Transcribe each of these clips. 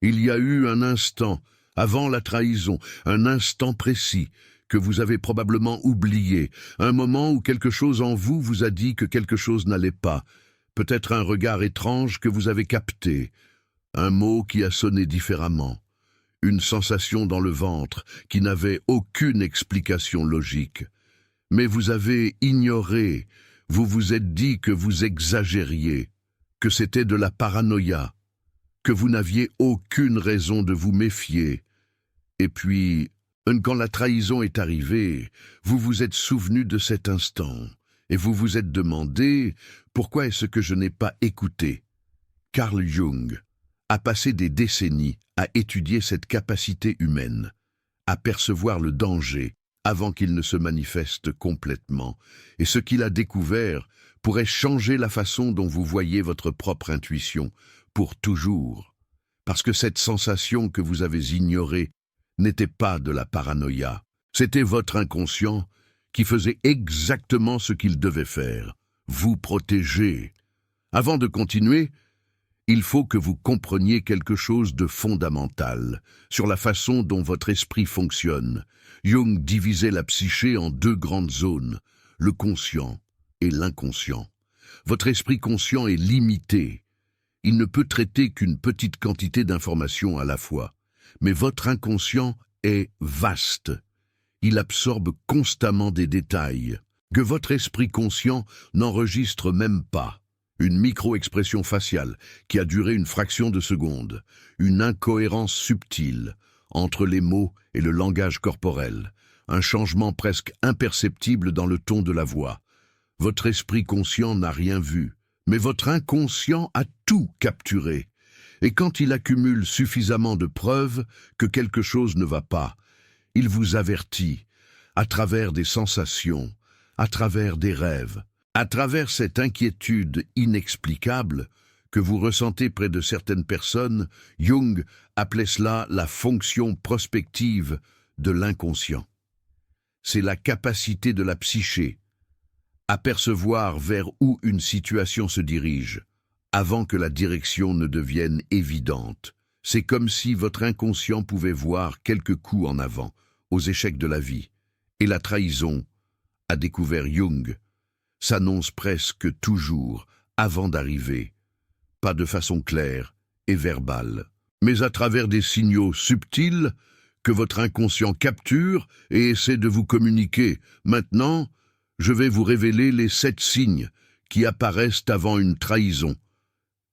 Il y a eu un instant, avant la trahison, un instant précis, que vous avez probablement oublié, un moment où quelque chose en vous vous a dit que quelque chose n'allait pas, peut-être un regard étrange que vous avez capté, un mot qui a sonné différemment, une sensation dans le ventre qui n'avait aucune explication logique. Mais vous avez ignoré, vous vous êtes dit que vous exagériez, que c'était de la paranoïa, que vous n'aviez aucune raison de vous méfier. Et puis, quand la trahison est arrivée, vous vous êtes souvenu de cet instant, et vous vous êtes demandé « Pourquoi est-ce que je n'ai pas écouté ?» Carl Jung a passé des décennies à étudier cette capacité humaine, à percevoir le danger avant qu'il ne se manifeste complètement, et ce qu'il a découvert pourrait changer la façon dont vous voyez votre propre intuition, pour toujours, parce que cette sensation que vous avez ignorée n'était pas de la paranoïa, c'était votre inconscient qui faisait exactement ce qu'il devait faire, vous protéger. Avant de continuer, il faut que vous compreniez quelque chose de fondamental sur la façon dont votre esprit fonctionne. Jung divisait la psyché en deux grandes zones, le conscient et l'inconscient. Votre esprit conscient est limité. Il ne peut traiter qu'une petite quantité d'informations à la fois. Mais votre inconscient est vaste. Il absorbe constamment des détails que votre esprit conscient n'enregistre même pas. Une micro-expression faciale qui a duré une fraction de seconde, une incohérence subtile entre les mots et le langage corporel, un changement presque imperceptible dans le ton de la voix. Votre esprit conscient n'a rien vu, mais votre inconscient a tout capturé. Et quand il accumule suffisamment de preuves que quelque chose ne va pas, il vous avertit, à travers des sensations, à travers des rêves, à travers cette inquiétude inexplicable que vous ressentez près de certaines personnes. Jung appelait cela la fonction prospective de l'inconscient. C'est la capacité de la psyché à percevoir vers où une situation se dirige, avant que la direction ne devienne évidente. C'est comme si votre inconscient pouvait voir quelques coups en avant, aux échecs de la vie. Et la trahison, a découvert Jung, s'annonce presque toujours avant d'arriver, pas de façon claire et verbale, mais à travers des signaux subtils que votre inconscient capture et essaie de vous communiquer. Maintenant, je vais vous révéler les 7 signes qui apparaissent avant une trahison.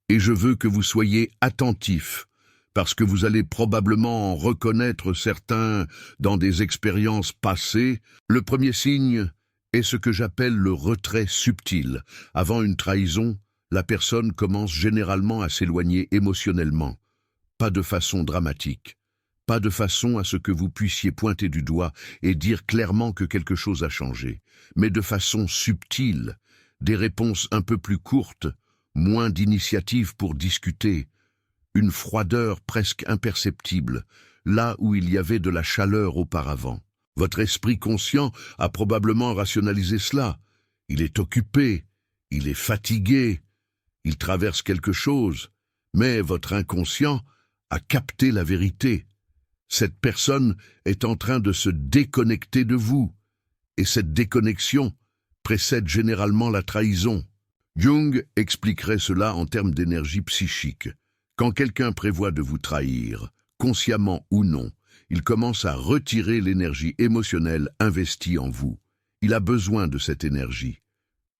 Et je veux que vous soyez attentifs, parce que vous allez probablement en reconnaître certains dans des expériences passées. Le premier signe est ce que j'appelle le retrait subtil. Avant une trahison, la personne commence généralement à s'éloigner émotionnellement, pas de façon dramatique, pas de façon à ce que vous puissiez pointer du doigt et dire clairement que quelque chose a changé, mais de façon subtile, des réponses un peu plus courtes, moins d'initiative pour discuter, une froideur presque imperceptible, là où il y avait de la chaleur auparavant. Votre esprit conscient a probablement rationalisé cela. Il est occupé, il est fatigué, il traverse quelque chose, mais votre inconscient a capté la vérité. Cette personne est en train de se déconnecter de vous, et cette déconnexion précède généralement la trahison. Jung expliquerait cela en termes d'énergie psychique. Quand quelqu'un prévoit de vous trahir, consciemment ou non, il commence à retirer l'énergie émotionnelle investie en vous. Il a besoin de cette énergie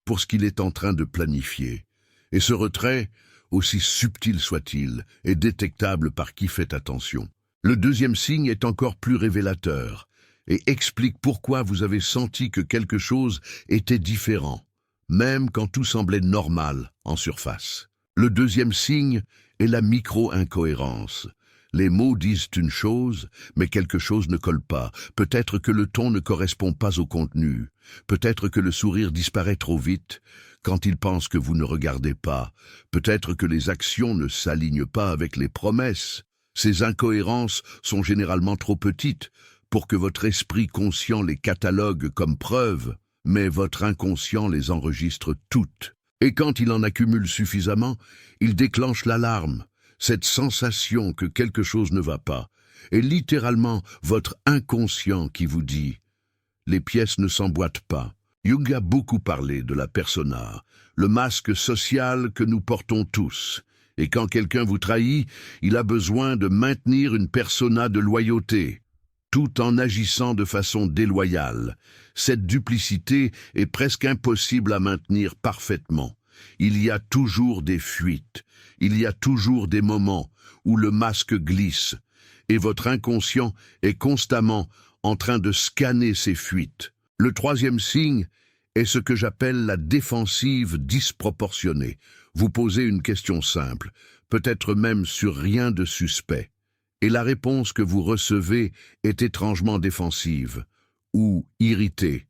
pour ce qu'il est en train de planifier. Et ce retrait, aussi subtil soit-il, est détectable par qui fait attention. Le deuxième signe est encore plus révélateur et explique pourquoi vous avez senti que quelque chose était différent, même quand tout semblait normal en surface. Le deuxième signe est la micro-incohérence. Les mots disent une chose, mais quelque chose ne colle pas. Peut-être que le ton ne correspond pas au contenu. Peut-être que le sourire disparaît trop vite quand il pense que vous ne regardez pas. Peut-être que les actions ne s'alignent pas avec les promesses. Ces incohérences sont généralement trop petites pour que votre esprit conscient les catalogue comme preuves, mais votre inconscient les enregistre toutes. Et quand il en accumule suffisamment, il déclenche l'alarme. cette sensation que quelque chose ne va pas, est littéralement votre inconscient qui vous dit « les pièces ne s'emboîtent pas ». Jung a beaucoup parlé de la persona, le masque social que nous portons tous. Et quand quelqu'un vous trahit, il a besoin de maintenir une persona de loyauté, tout en agissant de façon déloyale. Cette duplicité est presque impossible à maintenir parfaitement. Il y a toujours des fuites, il y a toujours des moments où le masque glisse, et votre inconscient est constamment en train de scanner ces fuites. Le troisième signe est ce que j'appelle la défensive disproportionnée. Vous posez une question simple, peut-être même sur rien de suspect, et la réponse que vous recevez est étrangement défensive, ou irritée,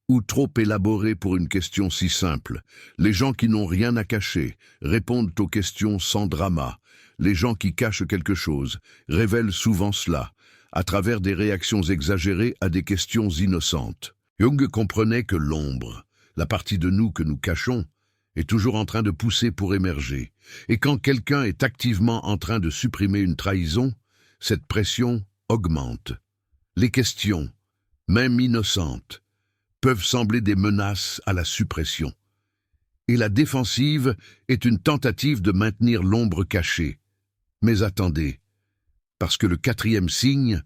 ou trop élaborée pour une question si simple. Les gens qui n'ont rien à cacher répondent aux questions sans drama. Les gens qui cachent quelque chose révèlent souvent cela, à travers des réactions exagérées à des questions innocentes. Jung comprenait que l'ombre, la partie de nous que nous cachons, est toujours en train de pousser pour émerger. Et quand quelqu'un est activement en train de supprimer une trahison, cette pression augmente. Les questions, même innocentes, peuvent sembler des menaces à la suppression. Et la défensive est une tentative de maintenir l'ombre cachée. Mais attendez, parce que le quatrième signe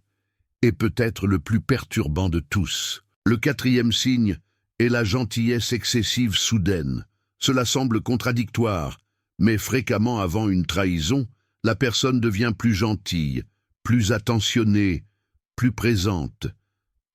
est peut-être le plus perturbant de tous. Le quatrième signe est la gentillesse excessive soudaine. Cela semble contradictoire, mais fréquemment avant une trahison, la personne devient plus gentille, plus attentionnée, plus présente.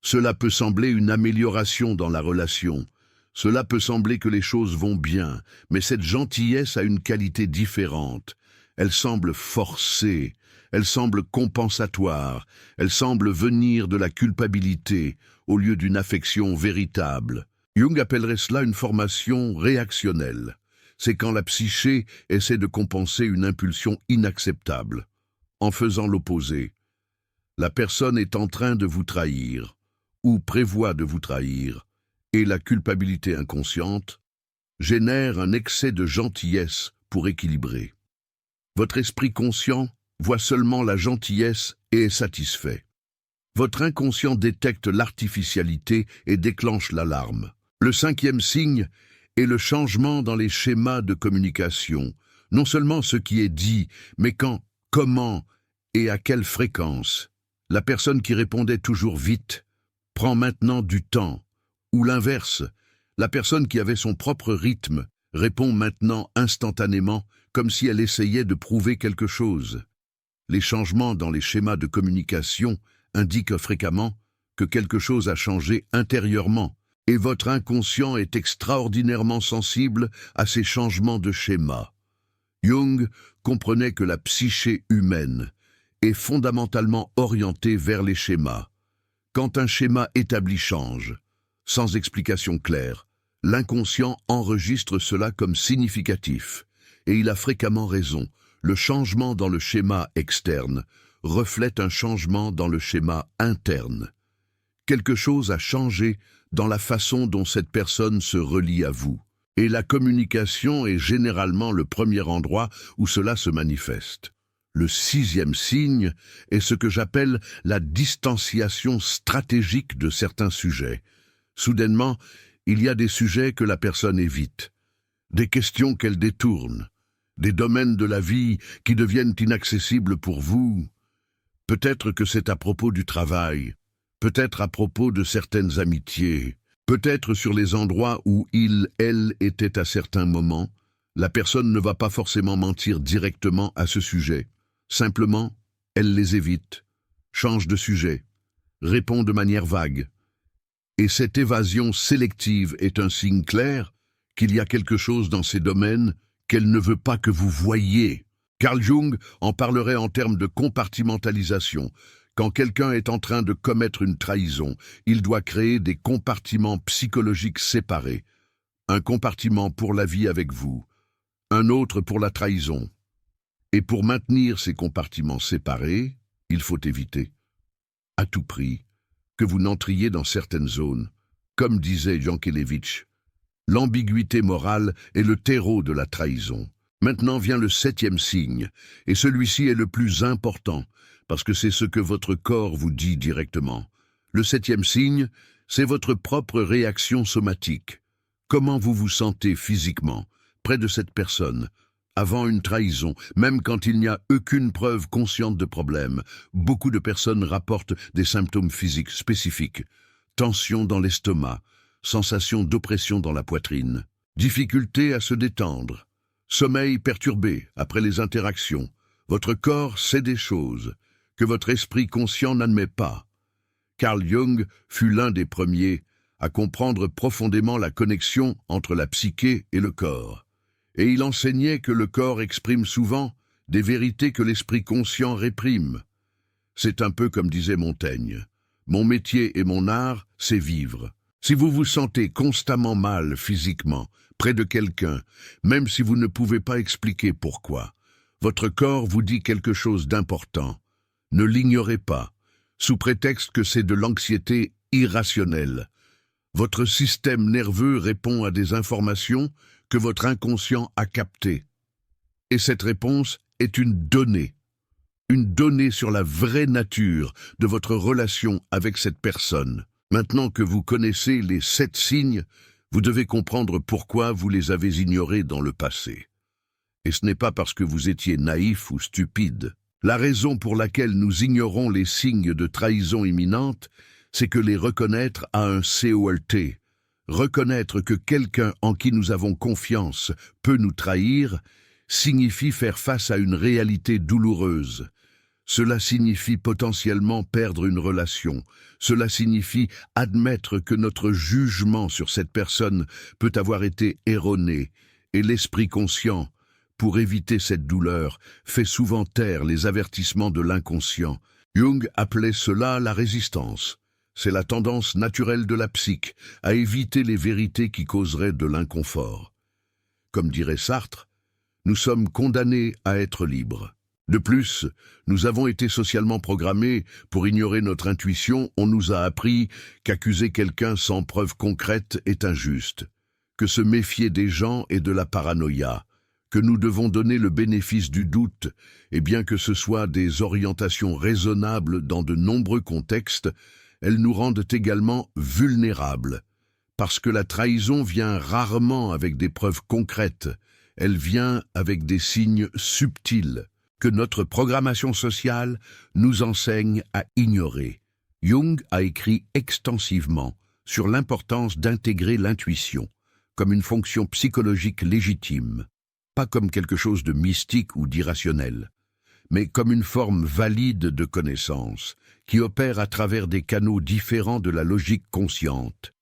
Cela peut sembler une amélioration dans la relation. Cela peut sembler que les choses vont bien, mais cette gentillesse a une qualité différente. Elle semble forcée, elle semble compensatoire, elle semble venir de la culpabilité au lieu d'une affection véritable. Jung appellerait cela une formation réactionnelle. C'est quand la psyché essaie de compenser une impulsion inacceptable. En faisant l'opposé, la personne est en train de vous trahir, ou prévoit de vous trahir, et la culpabilité inconsciente génère un excès de gentillesse pour équilibrer. Votre esprit conscient voit seulement la gentillesse et est satisfait. Votre inconscient détecte l'artificialité et déclenche l'alarme. Le cinquième signe est le changement dans les schémas de communication. Non seulement ce qui est dit, mais quand, comment et à quelle fréquence. La personne qui répondait toujours vite prend maintenant du temps. Ou l'inverse, la personne qui avait son propre rythme répond maintenant instantanément comme si elle essayait de prouver quelque chose. Les changements dans les schémas de communication indiquent fréquemment que quelque chose a changé intérieurement, et votre inconscient est extraordinairement sensible à ces changements de schéma. Jung comprenait que la psyché humaine est fondamentalement orientée vers les schémas. Quand un schéma établi change, sans explication claire, l'inconscient enregistre cela comme significatif, et il a fréquemment raison. Le changement dans le schéma externe reflète un changement dans le schéma interne. Quelque chose a changé dans la façon dont cette personne se relie à vous. Et la communication est généralement le premier endroit où cela se manifeste. Le sixième signe est ce que j'appelle la distanciation stratégique de certains sujets. Soudainement, il y a des sujets que la personne évite, des questions qu'elle détourne, des domaines de la vie qui deviennent inaccessibles pour vous. Peut-être que c'est à propos du travail, peut-être à propos de certaines amitiés, peut-être sur les endroits où elle était à certains moments. La personne ne va pas forcément mentir directement à ce sujet. Simplement, elle les évite, change de sujet, répond de manière vague. Et cette évasion sélective est un signe clair qu'il y a quelque chose dans ces domaines qu'elle ne veut pas que vous voyiez. Carl Jung en parlerait en termes de compartimentalisation. Quand quelqu'un est en train de commettre une trahison, il doit créer des compartiments psychologiques séparés. Un compartiment pour la vie avec vous, un autre pour la trahison. Et pour maintenir ces compartiments séparés, il faut éviter, à tout prix, que vous n'entriez dans certaines zones. Comme disait Jankélévitch, l'ambiguïté morale est le terreau de la trahison. Maintenant vient le 7e signe, et celui-ci est le plus important, parce que c'est ce que votre corps vous dit directement. Le 7e signe, c'est votre propre réaction somatique. Comment vous vous sentez physiquement, près de cette personne, avant une trahison, même quand il n'y a aucune preuve consciente de problème. Beaucoup de personnes rapportent des symptômes physiques spécifiques. Tension dans l'estomac, sensation d'oppression dans la poitrine, difficulté à se détendre, sommeil perturbé après les interactions. Votre corps sait des choses que votre esprit conscient n'admet pas. Carl Jung fut l'un des premiers à comprendre profondément la connexion entre la psyché et le corps. Et il enseignait que le corps exprime souvent des vérités que l'esprit conscient réprime. C'est un peu comme disait Montaigne. Mon métier et mon art, c'est vivre. Si vous vous sentez constamment mal physiquement, près de quelqu'un, même si vous ne pouvez pas expliquer pourquoi, votre corps vous dit quelque chose d'important. Ne l'ignorez pas, sous prétexte que c'est de l'anxiété irrationnelle. Votre système nerveux répond à des informations que votre inconscient a captées. Et cette réponse est une donnée sur la vraie nature de votre relation avec cette personne. Maintenant que vous connaissez les 7 signes, vous devez comprendre pourquoi vous les avez ignorés dans le passé. Et ce n'est pas parce que vous étiez naïf ou stupide. La raison pour laquelle nous ignorons les signes de trahison imminente, c'est que les reconnaître a un COLT. Reconnaître que quelqu'un en qui nous avons confiance peut nous trahir signifie faire face à une réalité douloureuse. Cela signifie potentiellement perdre une relation. Cela signifie admettre que notre jugement sur cette personne peut avoir été erroné. Et l'esprit conscient, pour éviter cette douleur, fait souvent taire les avertissements de l'inconscient. Jung appelait cela la résistance. C'est la tendance naturelle de la psyche à éviter les vérités qui causeraient de l'inconfort. Comme dirait Sartre, nous sommes condamnés à être libres. De plus, nous avons été socialement programmés pour ignorer notre intuition. On nous a appris qu'accuser quelqu'un sans preuve concrète est injuste, que se méfier des gens est de la paranoïa, que nous devons donner le bénéfice du doute, et bien que ce soit des orientations raisonnables dans de nombreux contextes, elles nous rendent également vulnérables, parce que la trahison vient rarement avec des preuves concrètes, elle vient avec des signes subtils que notre programmation sociale nous enseigne à ignorer. Jung a écrit extensivement sur l'importance d'intégrer l'intuition comme une fonction psychologique légitime, pas comme quelque chose de mystique ou d'irrationnel, mais comme une forme valide de connaissance qui opère à travers des canaux différents de la logique consciente.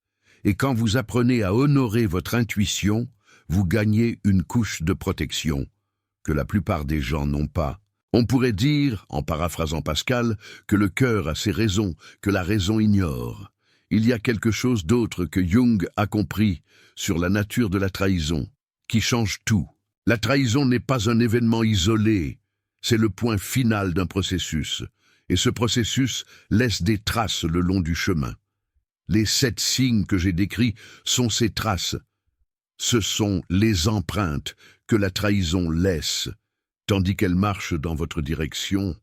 Et quand vous apprenez à honorer votre intuition, vous gagnez une couche de protection que la plupart des gens n'ont pas. On pourrait dire, en paraphrasant Pascal, que le cœur a ses raisons, que la raison ignore. Il y a quelque chose d'autre que Jung a compris sur la nature de la trahison, qui change tout. La trahison n'est pas un événement isolé, c'est le point final d'un processus, et ce processus laisse des traces le long du chemin. Les 7 signes que j'ai décrits sont ces traces. Ce sont les empreintes que la trahison laisse, tandis qu'elle marche dans votre direction.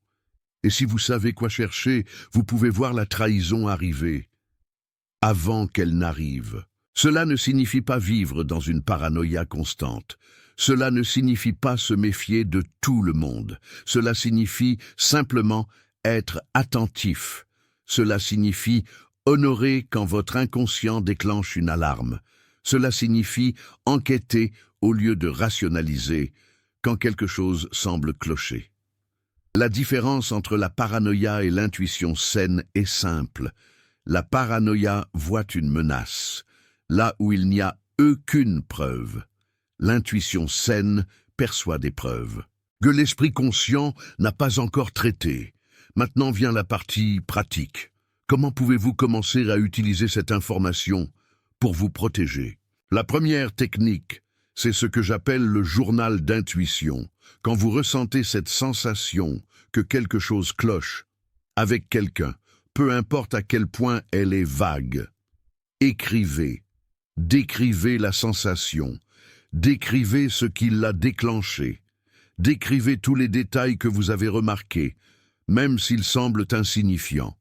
Et si vous savez quoi chercher, vous pouvez voir la trahison arriver, avant qu'elle n'arrive. Cela ne signifie pas vivre dans une paranoïa constante. Cela ne signifie pas se méfier de tout le monde. Cela signifie simplement être attentif. Cela signifie honorer quand votre inconscient déclenche une alarme. Cela signifie enquêter au lieu de rationaliser quand quelque chose semble clocher. La différence entre la paranoïa et l'intuition saine est simple. La paranoïa voit une menace, là où il n'y a aucune preuve. L'intuition saine perçoit des preuves que l'esprit conscient n'a pas encore traitées. Maintenant vient la partie pratique. Comment pouvez-vous commencer à utiliser cette information pour vous protéger? La première technique, c'est ce que j'appelle le journal d'intuition. Quand vous ressentez cette sensation que quelque chose cloche avec quelqu'un, peu importe à quel point elle est vague, écrivez, décrivez la sensation. Décrivez ce qui l'a déclenché. Décrivez tous les détails que vous avez remarqués, même s'ils semblent insignifiants.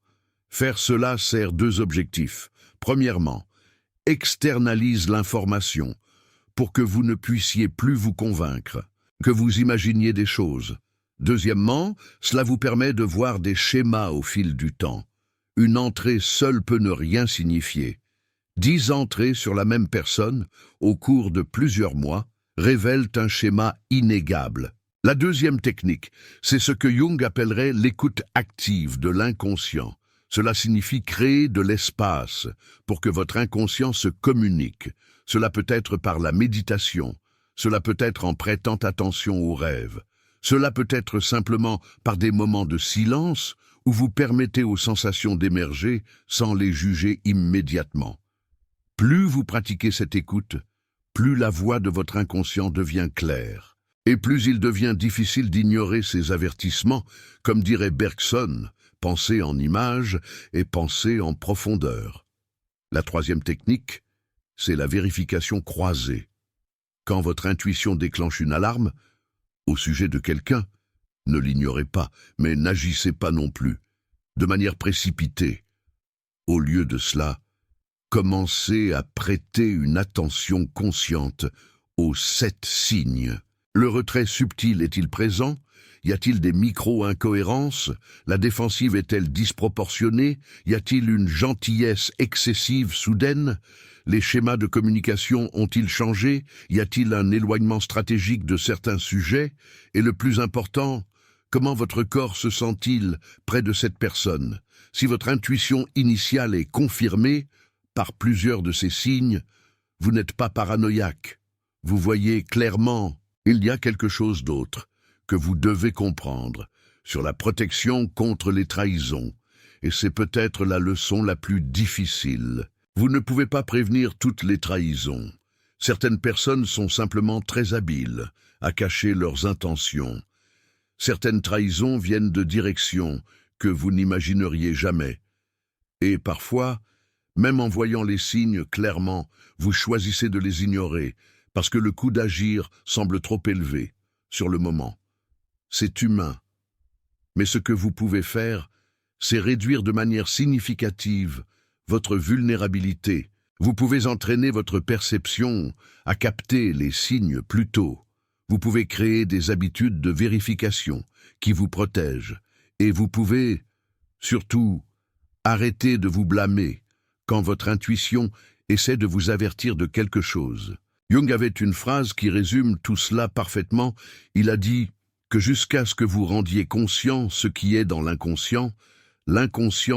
Faire cela sert deux objectifs. Premièrement, externalise l'information pour que vous ne puissiez plus vous convaincre, que vous imaginiez des choses. Deuxièmement, cela vous permet de voir des schémas au fil du temps. Une entrée seule peut ne rien signifier. 10 entrées sur la même personne, au cours de plusieurs mois, révèlent un schéma inégable. La deuxième technique, c'est ce que Jung appellerait l'écoute active de l'inconscient. Cela signifie créer de l'espace pour que votre inconscient se communique. Cela peut être par la méditation, cela peut être en prêtant attention aux rêves, cela peut être simplement par des moments de silence où vous permettez aux sensations d'émerger sans les juger immédiatement. Plus vous pratiquez cette écoute, plus la voix de votre inconscient devient claire, et plus il devient difficile d'ignorer ces avertissements, comme dirait Bergson, penser en images et penser en profondeur. La troisième technique, c'est la vérification croisée. Quand votre intuition déclenche une alarme, au sujet de quelqu'un, ne l'ignorez pas, mais n'agissez pas non plus, de manière précipitée. Au lieu de cela, commencez à prêter une attention consciente aux 7 signes. Le retrait subtil est-il présent? Y a-t-il des micro-incohérences? La défensive est-elle disproportionnée? Y a-t-il une gentillesse excessive soudaine? Les schémas de communication ont-ils changé? Y a-t-il un éloignement stratégique de certains sujets? Et le plus important, comment votre corps se sent-il près de cette personne? Si votre intuition initiale est confirmée par plusieurs de ces signes, vous n'êtes pas paranoïaque. Vous voyez clairement, il y a quelque chose d'autre que vous devez comprendre sur la protection contre les trahisons, et c'est peut-être la leçon la plus difficile. Vous ne pouvez pas prévenir toutes les trahisons. Certaines personnes sont simplement très habiles à cacher leurs intentions. Certaines trahisons viennent de directions que vous n'imagineriez jamais. Et parfois, même en voyant les signes clairement, vous choisissez de les ignorer parce que le coût d'agir semble trop élevé sur le moment. C'est humain. Mais ce que vous pouvez faire, c'est réduire de manière significative votre vulnérabilité. Vous pouvez entraîner votre perception à capter les signes plus tôt. Vous pouvez créer des habitudes de vérification qui vous protègent. Et vous pouvez, surtout, arrêter de vous blâmer quand votre intuition essaie de vous avertir de quelque chose. Jung avait une phrase qui résume tout cela parfaitement. Il a dit que jusqu'à ce que vous rendiez conscient ce qui est dans l'inconscient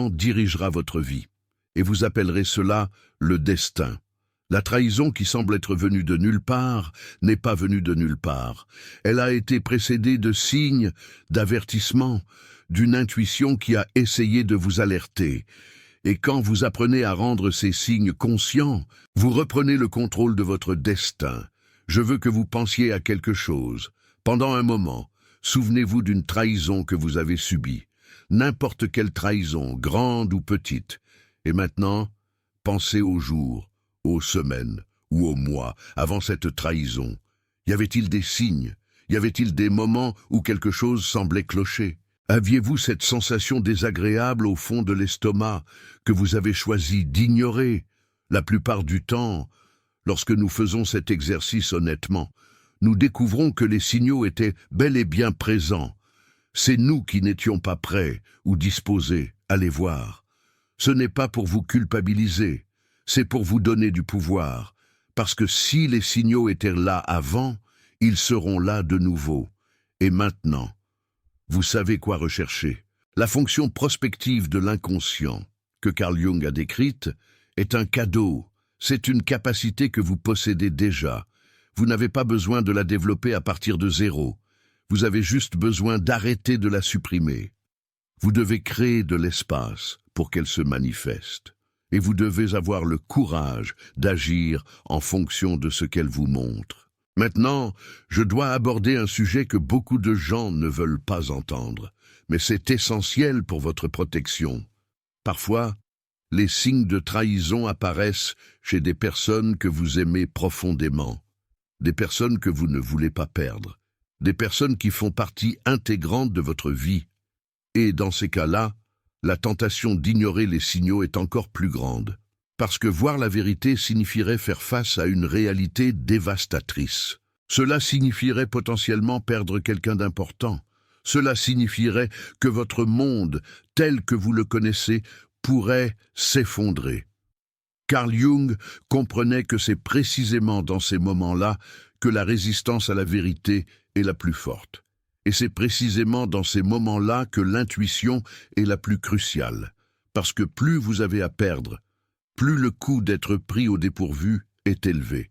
dirigera votre vie. Et vous appellerez cela le destin. La trahison qui semble être venue de nulle part n'est pas venue de nulle part. Elle a été précédée de signes, d'avertissements, d'une intuition qui a essayé de vous alerter. Et quand vous apprenez à rendre ces signes conscients, vous reprenez le contrôle de votre destin. Je veux que vous pensiez à quelque chose. Pendant un moment, souvenez-vous d'une trahison que vous avez subie. N'importe quelle trahison, grande ou petite. Et maintenant, pensez aux jours, aux semaines ou aux mois avant cette trahison. Y avait-il des signes? Y avait-il des moments où quelque chose semblait clocher? Aviez-vous cette sensation désagréable au fond de l'estomac que vous avez choisi d'ignorer? La plupart du temps, lorsque nous faisons cet exercice honnêtement, nous découvrons que les signaux étaient bel et bien présents. C'est nous qui n'étions pas prêts ou disposés à les voir. Ce n'est pas pour vous culpabiliser, c'est pour vous donner du pouvoir, parce que si les signaux étaient là avant, ils seront là de nouveau. Et maintenant, vous savez quoi rechercher. La fonction prospective de l'inconscient, que Carl Jung a décrite, est un cadeau. C'est une capacité que vous possédez déjà. Vous n'avez pas besoin de la développer à partir de zéro. Vous avez juste besoin d'arrêter de la supprimer. Vous devez créer de l'espace pour qu'elle se manifeste. Et vous devez avoir le courage d'agir en fonction de ce qu'elle vous montre. Maintenant, je dois aborder un sujet que beaucoup de gens ne veulent pas entendre, mais c'est essentiel pour votre protection. Parfois, les signes de trahison apparaissent chez des personnes que vous aimez profondément. des personnes que vous ne voulez pas perdre, des personnes qui font partie intégrante de votre vie. Et dans ces cas-là, la tentation d'ignorer les signaux est encore plus grande, parce que voir la vérité signifierait faire face à une réalité dévastatrice. Cela signifierait potentiellement perdre quelqu'un d'important. Cela signifierait que votre monde, tel que vous le connaissez, pourrait s'effondrer. Carl Jung comprenait que c'est précisément dans ces moments-là que la résistance à la vérité est la plus forte. Et c'est précisément dans ces moments-là que l'intuition est la plus cruciale. Parce que plus vous avez à perdre, plus le coût d'être pris au dépourvu est élevé.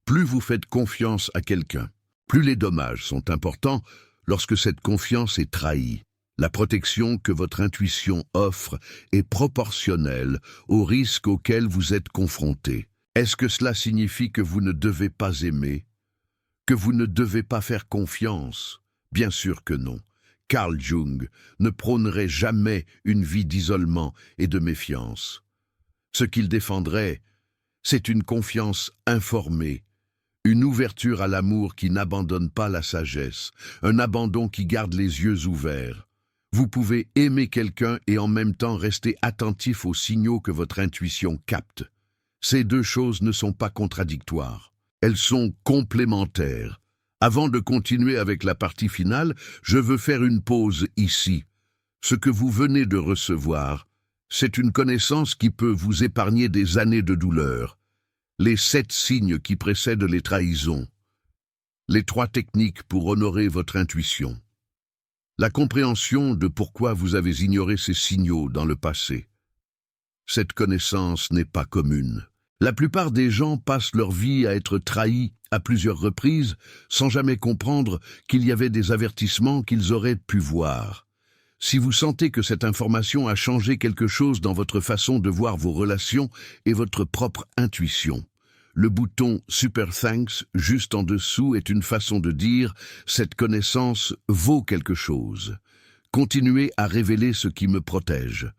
Plus vous faites confiance à quelqu'un, plus les dommages sont importants lorsque cette confiance est trahie. La protection que votre intuition offre est proportionnelle au risque auquel vous êtes confronté. Est-ce que cela signifie que vous ne devez pas aimer? Que vous ne devez pas faire confiance? Bien sûr que non. Carl Jung ne prônerait jamais une vie d'isolement et de méfiance. Ce qu'il défendrait, c'est une confiance informée, une ouverture à l'amour qui n'abandonne pas la sagesse, un abandon qui garde les yeux ouverts. Vous pouvez aimer quelqu'un et en même temps rester attentif aux signaux que votre intuition capte. Ces deux choses ne sont pas contradictoires. Elles sont complémentaires. Avant de continuer avec la partie finale, je veux faire une pause ici. Ce que vous venez de recevoir, c'est une connaissance qui peut vous épargner des années de douleur. Les 7 signes qui précèdent les trahisons. Les 3 techniques pour honorer votre intuition. La compréhension de pourquoi vous avez ignoré ces signaux dans le passé. Cette connaissance n'est pas commune. La plupart des gens passent leur vie à être trahis à plusieurs reprises sans jamais comprendre qu'il y avait des avertissements qu'ils auraient pu voir. Si vous sentez que cette information a changé quelque chose dans votre façon de voir vos relations et votre propre intuition, le bouton Super Thanks juste en dessous est une façon de dire « cette connaissance vaut quelque chose ». Continuez à révéler ce qui me protège.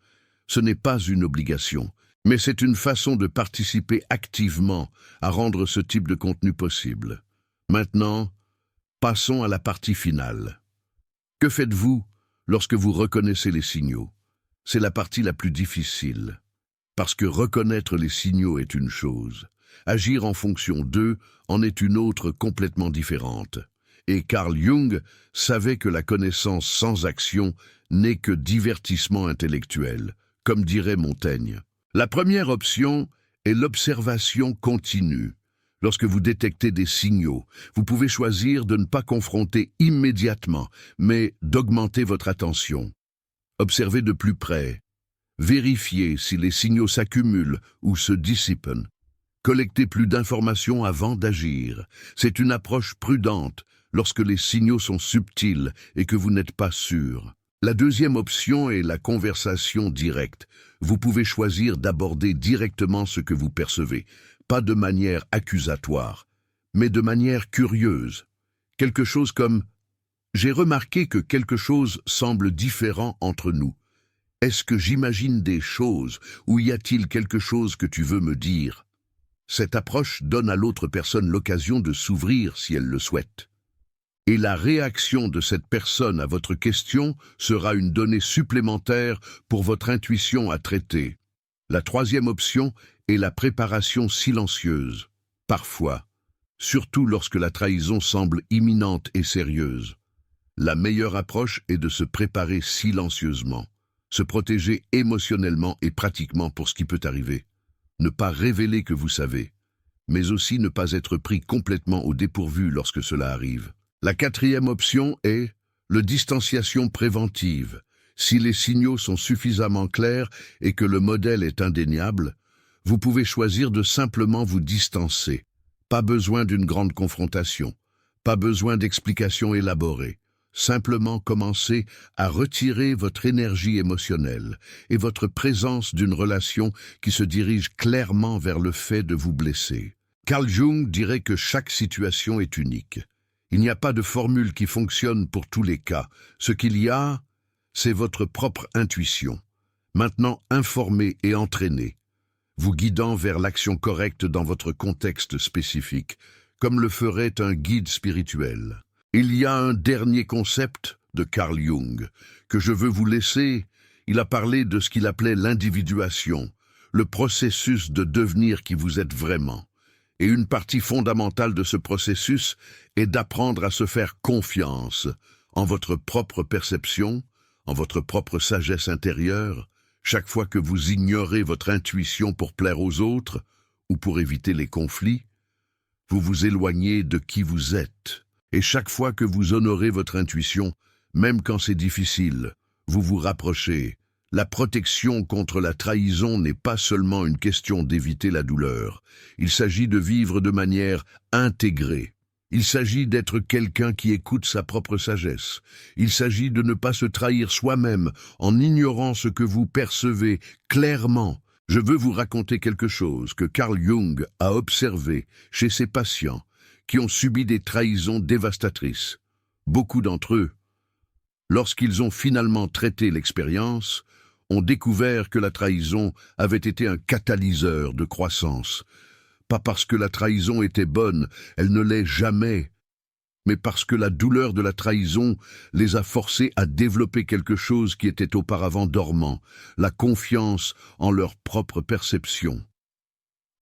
Ce n'est pas une obligation, mais c'est une façon de participer activement à rendre ce type de contenu possible. Maintenant, passons à la partie finale. Que faites-vous lorsque vous reconnaissez les signaux? C'est la partie la plus difficile, parce que reconnaître les signaux est une chose. Agir en fonction d'eux en est une autre complètement différente. Et Carl Jung savait que la connaissance sans action n'est que divertissement intellectuel, comme dirait Montaigne. La première option est l'observation continue. Lorsque vous détectez des signaux, vous pouvez choisir de ne pas confronter immédiatement, mais d'augmenter votre attention. Observez de plus près. Vérifiez si les signaux s'accumulent ou se dissipent. Collectez plus d'informations avant d'agir. C'est une approche prudente lorsque les signaux sont subtils et que vous n'êtes pas sûr. La deuxième option est la conversation directe. Vous pouvez choisir d'aborder directement ce que vous percevez, pas de manière accusatoire, mais de manière curieuse. Quelque chose comme « J'ai remarqué que quelque chose semble différent entre nous. Est-ce que j'imagine des choses ou y a-t-il quelque chose que tu veux me dire ?» Cette approche donne à l'autre personne l'occasion de s'ouvrir si elle le souhaite. Et la réaction de cette personne à votre question sera une donnée supplémentaire pour votre intuition à traiter. La troisième option est la préparation silencieuse. Parfois, surtout lorsque la trahison semble imminente et sérieuse, la meilleure approche est de se préparer silencieusement, se protéger émotionnellement et pratiquement pour ce qui peut arriver. Ne pas révéler que vous savez, mais aussi ne pas être pris complètement au dépourvu lorsque cela arrive. La quatrième option est le distanciation préventive. Si les signaux sont suffisamment clairs et que le modèle est indéniable, vous pouvez choisir de simplement vous distancer. Pas besoin d'une grande confrontation, pas besoin d'explications élaborées. Simplement commencer à retirer votre énergie émotionnelle et votre présence d'une relation qui se dirige clairement vers le fait de vous blesser. Carl Jung dirait que chaque situation est unique. Il n'y a pas de formule qui fonctionne pour tous les cas. Ce qu'il y a, c'est votre propre intuition, maintenant informée et entraînée, vous guidant vers l'action correcte dans votre contexte spécifique. comme le ferait un guide spirituel. Il y a un dernier concept de Carl Jung que je veux vous laisser. Il a parlé de ce qu'il appelait l'individuation, le processus de devenir qui vous êtes vraiment. Et une partie fondamentale de ce processus est d'apprendre à se faire confiance en votre propre perception, en votre propre sagesse intérieure, chaque fois que vous ignorez votre intuition pour plaire aux autres ou pour éviter les conflits, vous vous éloignez de qui vous êtes. Et chaque fois que vous honorez votre intuition, même quand c'est difficile, vous vous rapprochez. La protection contre la trahison n'est pas seulement une question d'éviter la douleur. Il s'agit de vivre de manière intégrée. Il s'agit d'être quelqu'un qui écoute sa propre sagesse. Il s'agit de ne pas se trahir soi-même en ignorant ce que vous percevez clairement. Je veux vous raconter quelque chose que Carl Jung a observé chez ses patients qui ont subi des trahisons dévastatrices. Beaucoup d'entre eux, lorsqu'ils ont finalement traité l'expérience, ont découvert que la trahison avait été un catalyseur de croissance. Pas parce que la trahison était bonne, elle ne l'est jamais, mais parce que la douleur de la trahison les a forcés à développer quelque chose qui était auparavant dormant, la confiance en leur propre perception.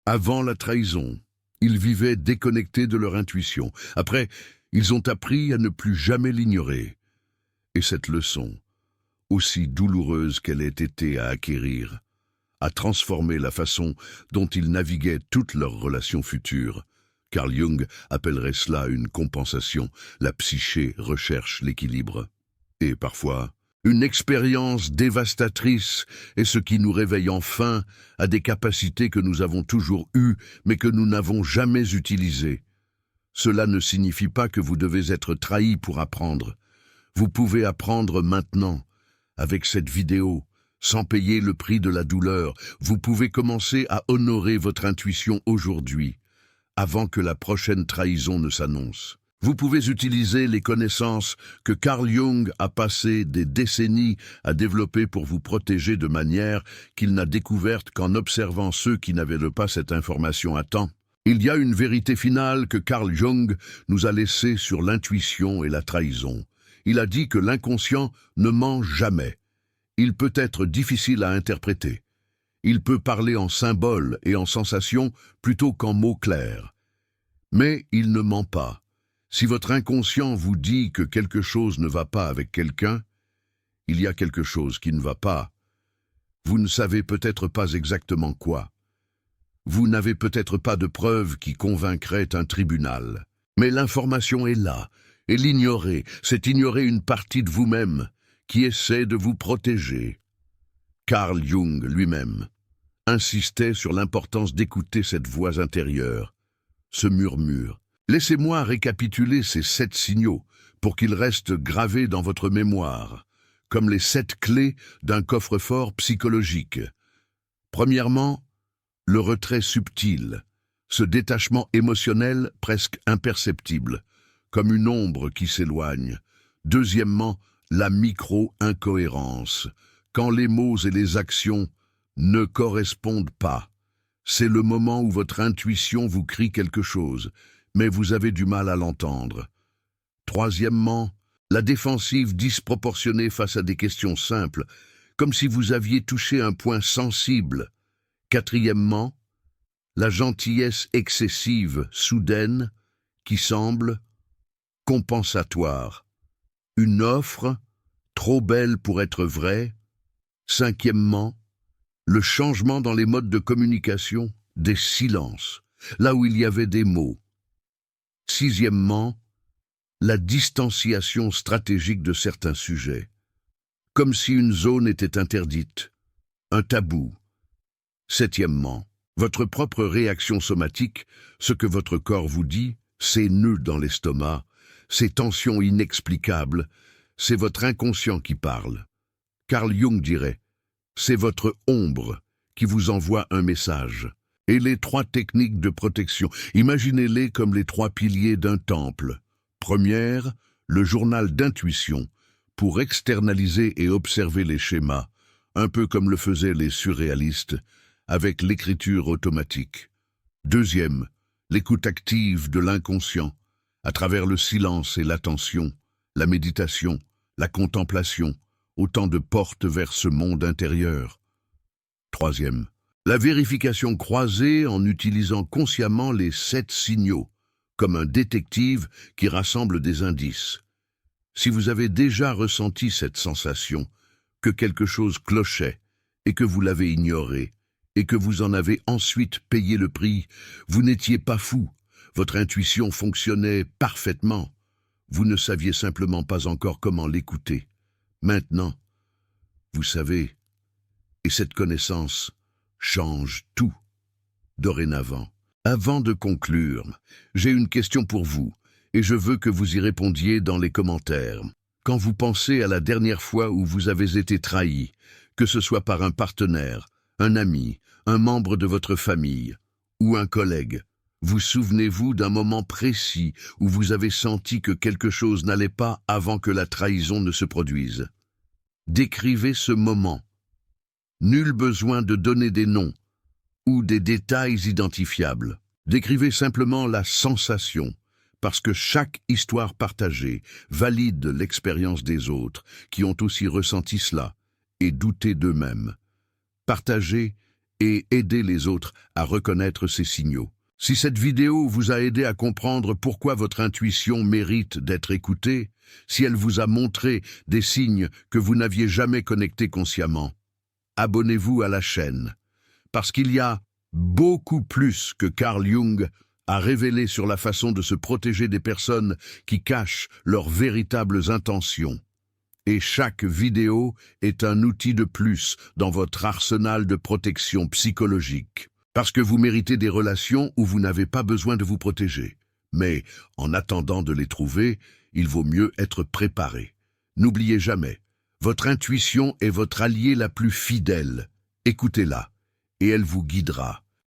Avant la trahison, ils vivaient déconnectés de leur intuition. Après, ils ont appris à ne plus jamais l'ignorer. Et cette leçon, aussi douloureuse qu'elle ait été à acquérir, a transformé la façon dont ils naviguaient toutes leurs relations futures. Carl Jung appellerait cela une compensation. La psyché recherche l'équilibre. Et parfois, une expérience dévastatrice est ce qui nous réveille enfin à des capacités que nous avons toujours eues, mais que nous n'avons jamais utilisées. Cela ne signifie pas que vous devez être trahi pour apprendre. Vous pouvez apprendre maintenant, avec cette vidéo, sans payer le prix de la douleur. Vous pouvez commencer à honorer votre intuition aujourd'hui, avant que la prochaine trahison ne s'annonce. Vous pouvez utiliser les connaissances que Carl Jung a passé des décennies à développer pour vous protéger de manière qu'il n'a découverte qu'en observant ceux qui n'avaient pas cette information à temps. Il y a une vérité finale que Carl Jung nous a laissée sur l'intuition et la trahison. Il a dit que l'inconscient ne ment jamais. Il peut être difficile à interpréter. Il peut parler en symboles et en sensations plutôt qu'en mots clairs. Mais il ne ment pas. Si votre inconscient vous dit que quelque chose ne va pas avec quelqu'un, il y a quelque chose qui ne va pas. Vous ne savez peut-être pas exactement quoi. Vous n'avez peut-être pas de preuves qui convaincraient un tribunal. Mais l'information est là, et l'ignorer, c'est ignorer une partie de vous-même qui essaie de vous protéger. Carl Jung lui-même insistait sur l'importance d'écouter cette voix intérieure, ce murmure. Laissez-moi récapituler ces 7 signaux pour qu'ils restent gravés dans votre mémoire, comme les 7 clés d'un coffre-fort psychologique. Premièrement, le retrait subtil, ce détachement émotionnel presque imperceptible, comme une ombre qui s'éloigne. Deuxièmement, la micro-incohérence, quand les mots et les actions ne correspondent pas. C'est le moment où votre intuition vous crie quelque chose, mais vous avez du mal à l'entendre. Troisièmement, la défensive disproportionnée face à des questions simples, comme si vous aviez touché un point sensible. Quatrièmement, la gentillesse excessive, soudaine, qui semble compensatoire. Une offre trop belle pour être vraie. Cinquièmement, le changement dans les modes de communication, des silences, là où il y avait des mots. Sixièmement, la distanciation stratégique de certains sujets, comme si une zone était interdite, un tabou. Septièmement, votre propre réaction somatique, ce que votre corps vous dit, ces nœuds dans l'estomac, ces tensions inexplicables, c'est votre inconscient qui parle. Carl Jung dirait, c'est votre ombre qui vous envoie un message. Et les 3 techniques de protection, imaginez-les comme les 3 piliers d'un temple. Première, le journal d'intuition, pour externaliser et observer les schémas, un peu comme le faisaient les surréalistes, avec l'écriture automatique. Deuxième, l'écoute active de l'inconscient, à travers le silence et l'attention, la méditation, la contemplation, autant de portes vers ce monde intérieur. Troisième, la vérification croisée en utilisant consciemment les 7 signaux, comme un détective qui rassemble des indices. Si vous avez déjà ressenti cette sensation, que quelque chose clochait, et que vous l'avez ignoré, et que vous en avez ensuite payé le prix, vous n'étiez pas fou, votre intuition fonctionnait parfaitement. Vous ne saviez simplement pas encore comment l'écouter. Maintenant, vous savez, et cette connaissance change tout. Dorénavant, avant de conclure, j'ai une question pour vous, et je veux que vous y répondiez dans les commentaires. Quand vous pensez à la dernière fois où vous avez été trahi, que ce soit par un partenaire, un ami, un membre de votre famille ou un collègue, vous souvenez-vous d'un moment précis où vous avez senti que quelque chose n'allait pas avant que la trahison ne se produise? Décrivez ce moment. Nul besoin de donner des noms ou des détails identifiables. Décrivez simplement la sensation, parce que chaque histoire partagée valide l'expérience des autres qui ont aussi ressenti cela et douté d'eux-mêmes. Partagez et aidez les autres à reconnaître ces signaux. Si cette vidéo vous a aidé à comprendre pourquoi votre intuition mérite d'être écoutée, si elle vous a montré des signes que vous n'aviez jamais connectés consciemment, abonnez-vous à la chaîne, parce qu'il y a beaucoup plus que Carl Jung a révélé sur la façon de se protéger des personnes qui cachent leurs véritables intentions. Et chaque vidéo est un outil de plus dans votre arsenal de protection psychologique. Parce que vous méritez des relations où vous n'avez pas besoin de vous protéger. Mais, en attendant de les trouver, il vaut mieux être préparé. N'oubliez jamais, votre intuition est votre allié la plus fidèle. Écoutez-la, et elle vous guidera.